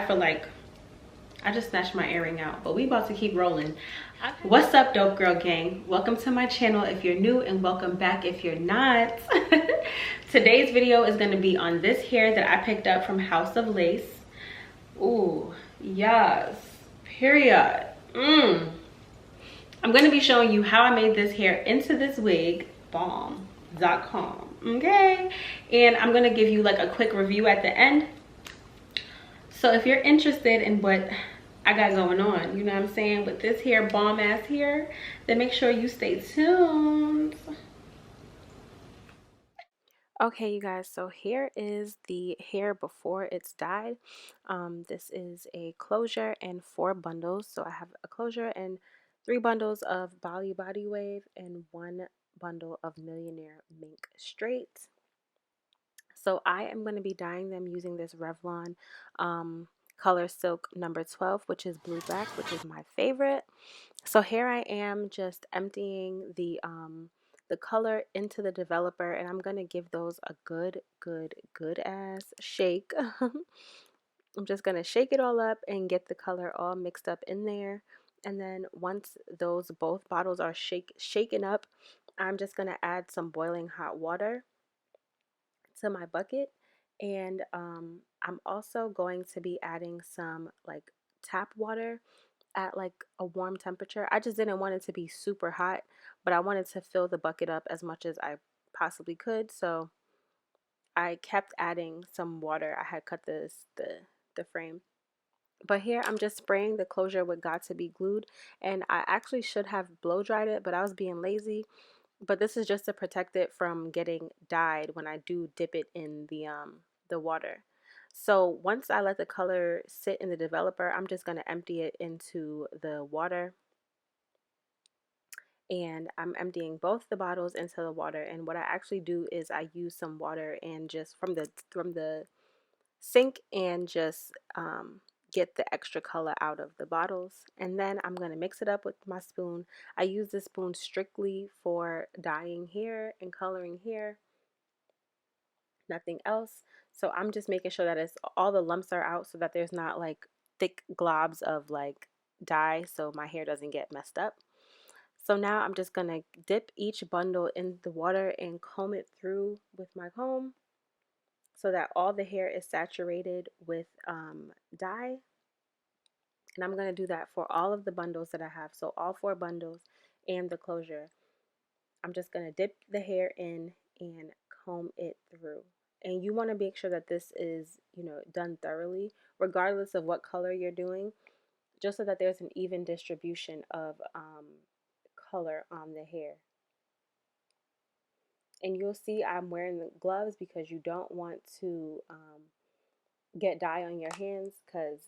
feel like I just snatched my earring out, but we about to keep rolling. What's up, dope girl gang? Welcome to my channel if you're new, and welcome back if you're not. Today's video is going to be on this hair that I picked up from House of Lace. Ooh, yes, period. I'm going to be showing you how I made this hair into this wig, bomb.com. Okay, and I'm going to give you like a quick review at the end. So if you're interested in what I got going on, you know what I'm saying, with this hair, bomb ass hair, then make sure you stay tuned. Okay, you guys, so here is the hair before it's dyed. This is a closure and 4 bundles. So I have a closure and 3 bundles of Bali body wave and 1 bundle of Millionaire Mink straight. So I am going to be dyeing them using this Revlon Color Silk number 12, which is blue black, which is my favorite. So here I am just emptying the color into the developer, and I'm going to give those a good ass shake. I'm just going to shake it all up and get the color all mixed up in there. And then once those both bottles are shaken up, I'm just going to add some boiling hot water to my bucket, and I'm also going to be adding some like tap water at like a warm temperature. I just didn't want it to be super hot, but I wanted to fill the bucket up as much as I possibly could, so I kept adding some water. I had cut the frame, but here I'm just spraying the closure with Got to Be Glued, and I actually should have blow dried it, but I was being lazy. But this is just to protect it from getting dyed when I do dip it in the water. So once I let the color sit in the developer, I'm just going to empty it into the water. And I'm emptying both the bottles into the water. And what I actually do is I use some water and just from the sink, and just get the extra color out of the bottles. And then I'm going to mix it up with my spoon. I use this spoon strictly for dyeing hair and coloring hair, nothing else. So I'm just making sure that it's all the lumps are out, so that there's not like thick globs of like dye, so my hair doesn't get messed up. So now I'm just going to dip each bundle in the water and comb it through with my comb, so that all the hair is saturated with dye. And I'm going to do that for all of the bundles that I have. So all 4 bundles and the closure. I'm just going to dip the hair in and comb it through. And you want to make sure that this is, done thoroughly, regardless of what color you're doing, just so that there's an even distribution of color on the hair. And you'll see I'm wearing the gloves because you don't want to get dye on your hands, because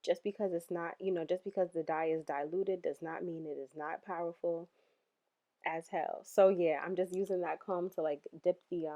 just because it's not, just because the dye is diluted does not mean it is not powerful as hell. So yeah, I'm just using that comb to like dip the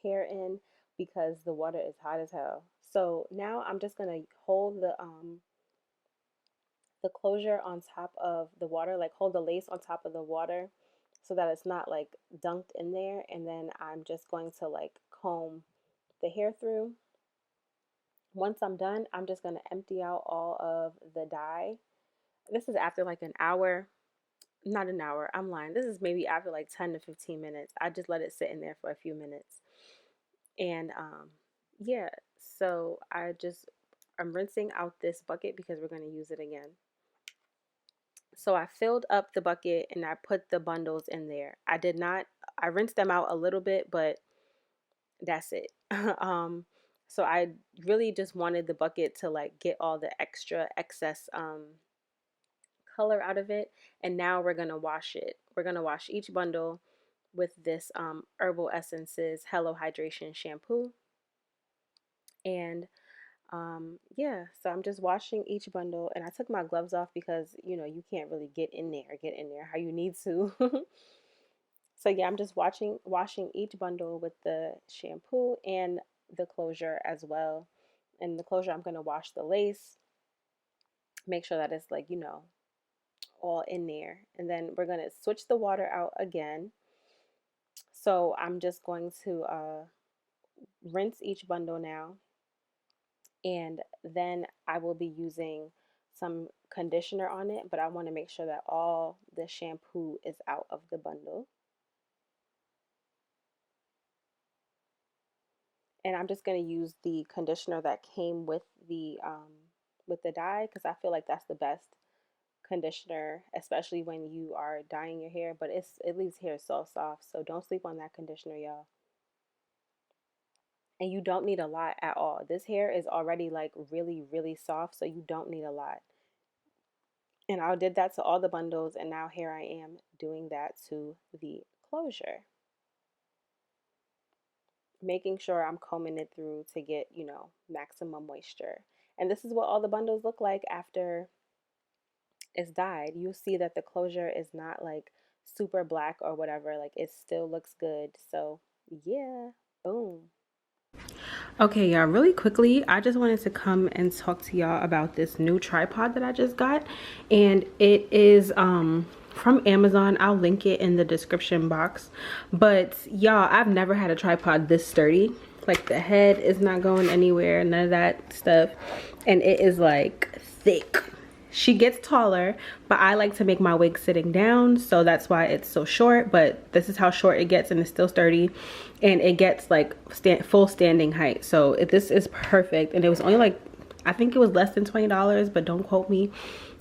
hair in, because the water is hot as hell. So now I'm just gonna hold the closure on top of the water, like hold the lace on top of the water so that it's not like dunked in there. And then I'm just going to like comb the hair through. Once I'm done, I'm just going to empty out all of the dye. This is after like an hour. Not an hour, I'm lying. This is maybe after like 10 to 15 minutes. I just let it sit in there for a few minutes. And yeah, so I'm rinsing out this bucket because we're going to use it again. So I filled up the bucket and I put the bundles in there. I rinsed them out a little bit, but that's it. So I really just wanted the bucket to like get all the excess color out of it. And now we're gonna wash it. We're gonna wash each bundle with this Herbal Essences Hello Hydration shampoo. And yeah, so I'm just washing each bundle, and I took my gloves off because you can't really get in there how you need to. So yeah, I'm just washing each bundle with the shampoo and the closure as well. And the closure, I'm going to wash the lace, make sure that it's like, all in there. And then we're going to switch the water out again. So I'm just going to rinse each bundle now. And then I will be using some conditioner on it, but I want to make sure that all the shampoo is out of the bundle. And I'm just going to use the conditioner that came with the dye, because I feel like that's the best conditioner, especially when you are dyeing your hair. But it leaves hair so soft, so don't sleep on that conditioner, y'all. And you don't need a lot at all. This hair is already like really, really soft, so you don't need a lot. And I did that to all the bundles, and now here I am doing that to the closure, making sure I'm combing it through to get, maximum moisture. And this is what all the bundles look like after it's dyed. You'll see that the closure is not like super black or whatever, like it still looks good. So yeah, boom. Okay, y'all, really quickly, I just wanted to come and talk to y'all about this new tripod that I just got. And it is from Amazon. I'll link it in the description box. But y'all, I've never had a tripod this sturdy. Like the head is not going anywhere, none of that stuff. And it is like thick. She gets taller, but I like to make my wig sitting down, so that's why it's so short. But this is how short it gets, and it's still sturdy, and it gets like full standing height. So this is perfect. And it was only like, I think it was less than $20, but don't quote me.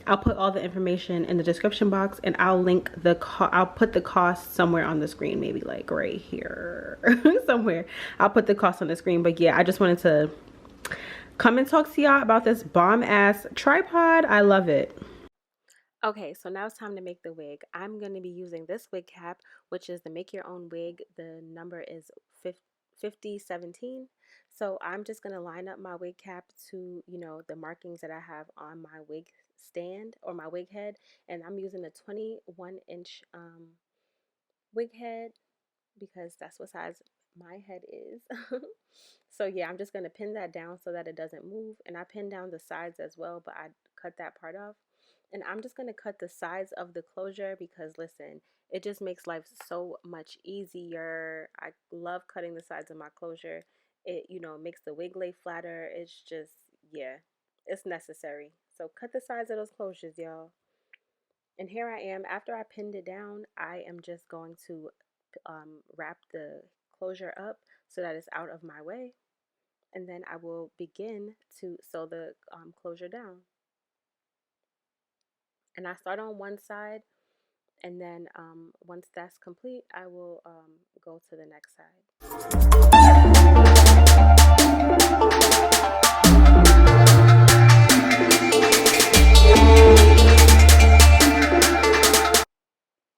I'll put all the information in the description box, and I'll link I'll put the cost somewhere on the screen, maybe like right here somewhere. I'll put the cost on the screen. But yeah, I just wanted to come and talk to y'all about this bomb ass tripod. I love it. Okay, so now it's time to make the wig. I'm going to be using this wig cap, which is the make your own wig. The number is 5017. So I'm just going to line up my wig cap to, the markings that I have on my wig stand or my wig head. And I'm using a 21-inch wig head, because that's what size my head is. So yeah, I'm just going to pin that down so that it doesn't move. And I pin down the sides as well, but I cut that part off. And I'm just going to cut the sides of the closure, because listen, it just makes life so much easier. I love cutting the sides of my closure. It, makes the wig lay flatter. It's just, yeah, it's necessary. So cut the sides of those closures, y'all. And here I am. After I pinned it down, I am just going to wrap the closure up so that it's out of my way. And then I will begin to sew the closure down. And I start on one side, and then once that's complete, I will go to the next side.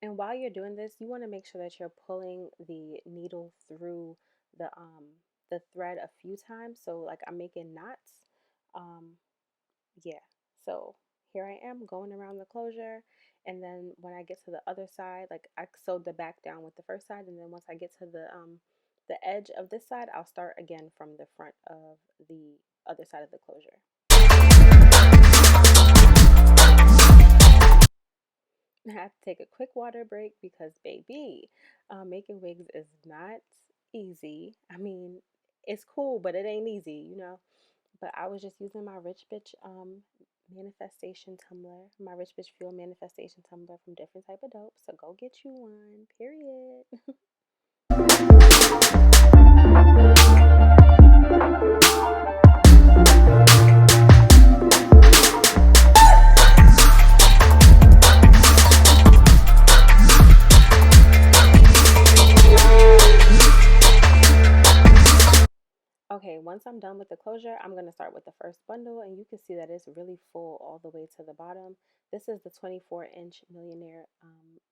And while you're doing this, you want to make sure that you're pulling the needle through the thread a few times. So like I'm making knots. Um, yeah. So here I am going around the closure, and then when I get to the other side, like I sewed the back down with the first side, and then once I get to the edge of this side, I'll start again from the front of the other side of the closure. I have to take a quick water break because, baby, making wigs is not easy. I mean, it's cool, but it ain't easy. But I was just using my Rich Bitch manifestation tumbler, my Rich Bitch Fuel manifestation tumbler from different type of dope. So go get you one, period. Okay, once I'm done with the closure, I'm going to start with the first bundle, and you can see that it's really full all the way to the bottom. This is the 24-inch Millionaire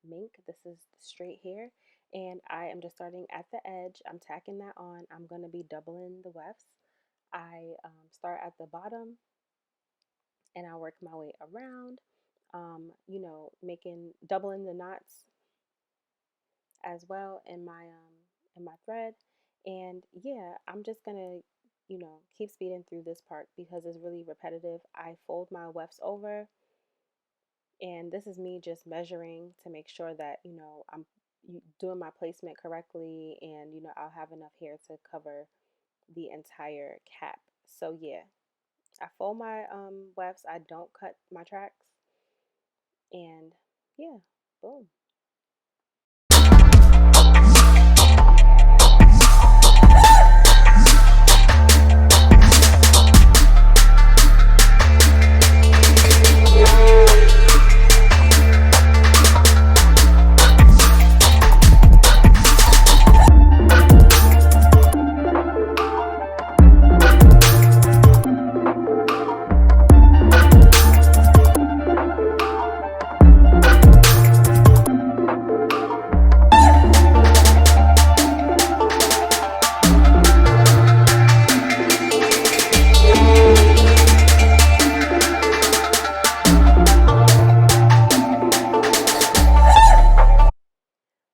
Mink. This is straight hair, and I am just starting at the edge. I'm tacking that on. I'm going to be doubling the wefts. I start at the bottom, and I work my way around, doubling the knots as well in my thread. And yeah, I'm just gonna keep speeding through this part because it's really repetitive. I fold my wefts over, and this is me just measuring to make sure that I'm doing my placement correctly, and I'll have enough hair to cover the entire cap. So yeah. I fold my wefts. I don't cut my tracks. And yeah, boom.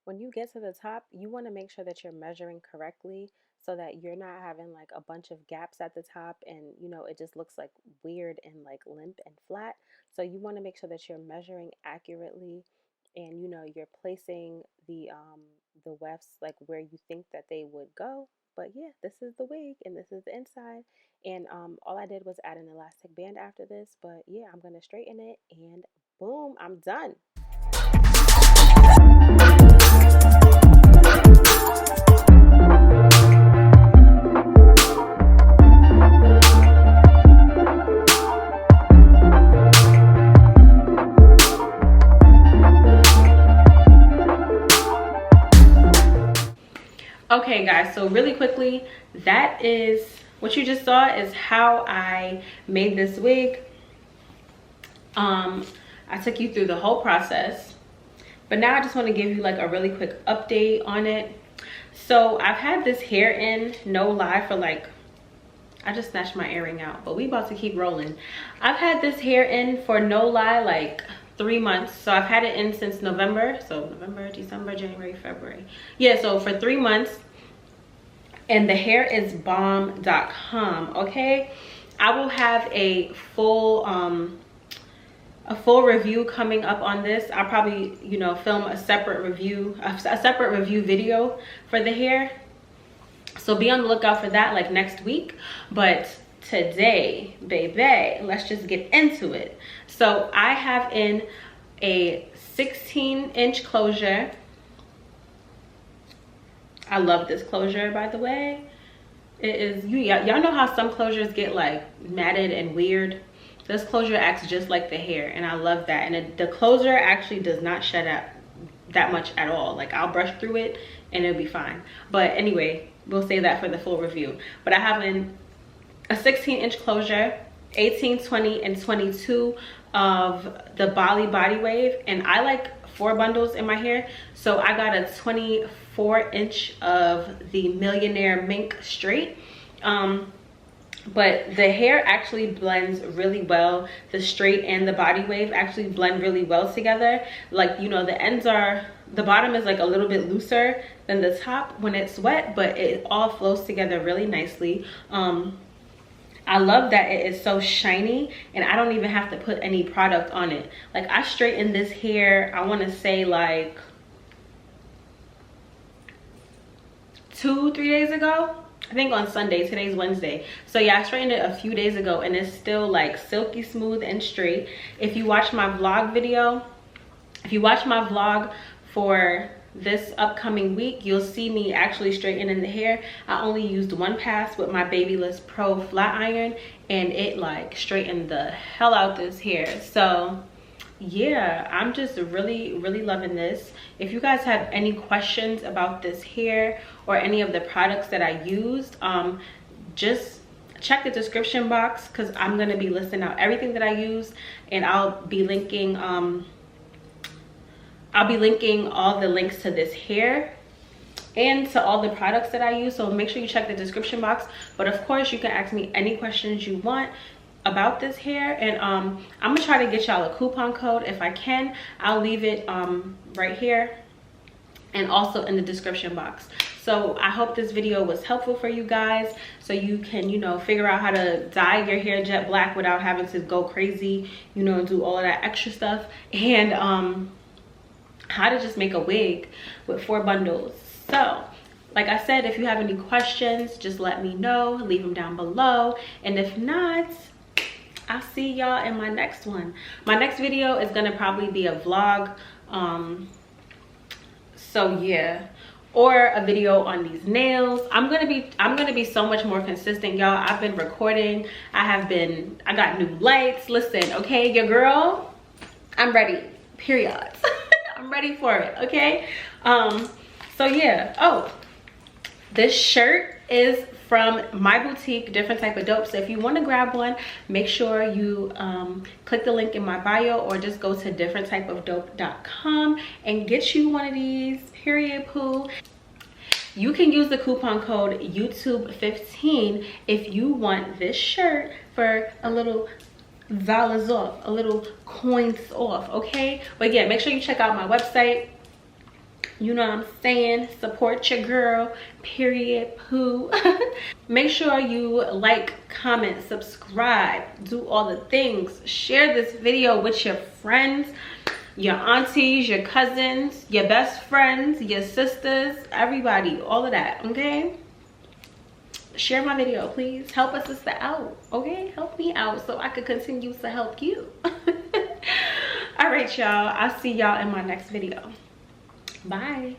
When you get to the top, you want to make sure that you're measuring correctly so that you're not having like a bunch of gaps at the top and it just looks like weird and like limp and flat. So you want to make sure that you're measuring accurately and you're placing the wefts like where you think that they would go. But yeah, this is the wig and this is the inside. And all I did was add an elastic band after this. But yeah, I'm going to straighten it and boom, I'm done. Okay guys, so really quickly, that is what you just saw is how I made this wig. I took you through the whole process, but now I just want to give you like a really quick update on it. So I've had this hair in, no lie, for like, I just snatched my earring out, but we about to keep rolling. I've had this hair in for no lie like 3 months. So I've had it in since November. So November, December, January, February. Yeah, so for 3 months. And the hair is bomb.com. Okay, I will have a full review coming up on this. I'll probably film a separate review video for the hair, so be on the lookout for that like next week. But today, baby, let's just get into it. So I have in a 16-inch closure. I love this closure, by the way. It is, y'all know how some closures get like matted and weird. This closure acts just like the hair, and I love that. And the closure actually does not shed out that much at all. Like, I'll brush through it and it'll be fine. But anyway, we'll save that for the full review. But I have in a 16-inch closure, 18, 20, and 22 of the Bali body wave, and I like 4 bundles in my hair, so I got a 24-inch of the Millionaire Mink straight. But the hair actually blends really well. The straight and the body wave actually blend really well together. Like, the ends are, the bottom is like a little bit looser than the top when it's wet, but it all flows together really nicely. I love that it is so shiny and I don't even have to put any product on it. Like, I straightened this hair, I want to say like 2-3 days ago. I think on Sunday. Today's Wednesday. So yeah, I straightened it a few days ago and it's still like silky smooth and straight. If you watch my vlog for this upcoming week, you'll see me actually straightening the hair. I only used 1 pass with my Babyliss Pro flat iron and it like straightened the hell out this hair. So yeah, I'm just really loving this. If you guys have any questions about this hair or any of the products that I used, just check the description box because I'm going to be listing out everything that I use, and I'll be linking all the links to this hair and to all the products that I use. So make sure you check the description box. But of course, you can ask me any questions you want about this hair, and I'm gonna try to get y'all a coupon code if I can. I'll leave it right here and also in the description box. So I hope this video was helpful for you guys, so you can figure out how to dye your hair jet black without having to go crazy, and do all of that extra stuff, and how to just make a wig with 4 bundles. So like I said, if you have any questions, just let me know, leave them down below, and if not, I'll see y'all in my next one. My next video is gonna probably be a vlog. So yeah, or a video on these nails. I'm gonna be so much more consistent, y'all. I've been recording. I got new lights. Listen, okay, your girl, I'm ready, period. I'm ready for it, okay? So yeah. Oh, this shirt is from my boutique, Different Type of Dope. So if you want to grab one, make sure you click the link in my bio or just go to differenttypeofdope.com and get you one of these, period, poo. You can use the coupon code YouTube15 if you want this shirt for a little dollars off, a little coins off, okay? But yeah, make sure you check out my website. You know what I'm saying? Support your girl, period, poo. Make sure you like, comment, subscribe, do all the things. Share this video with your friends, your aunties, your cousins, your best friends, your sisters, everybody, all of that, okay? Share my video, please. Help a sister out, okay? Help me out so I could continue to help you. All right, y'all. I'll see y'all in my next video. Bye.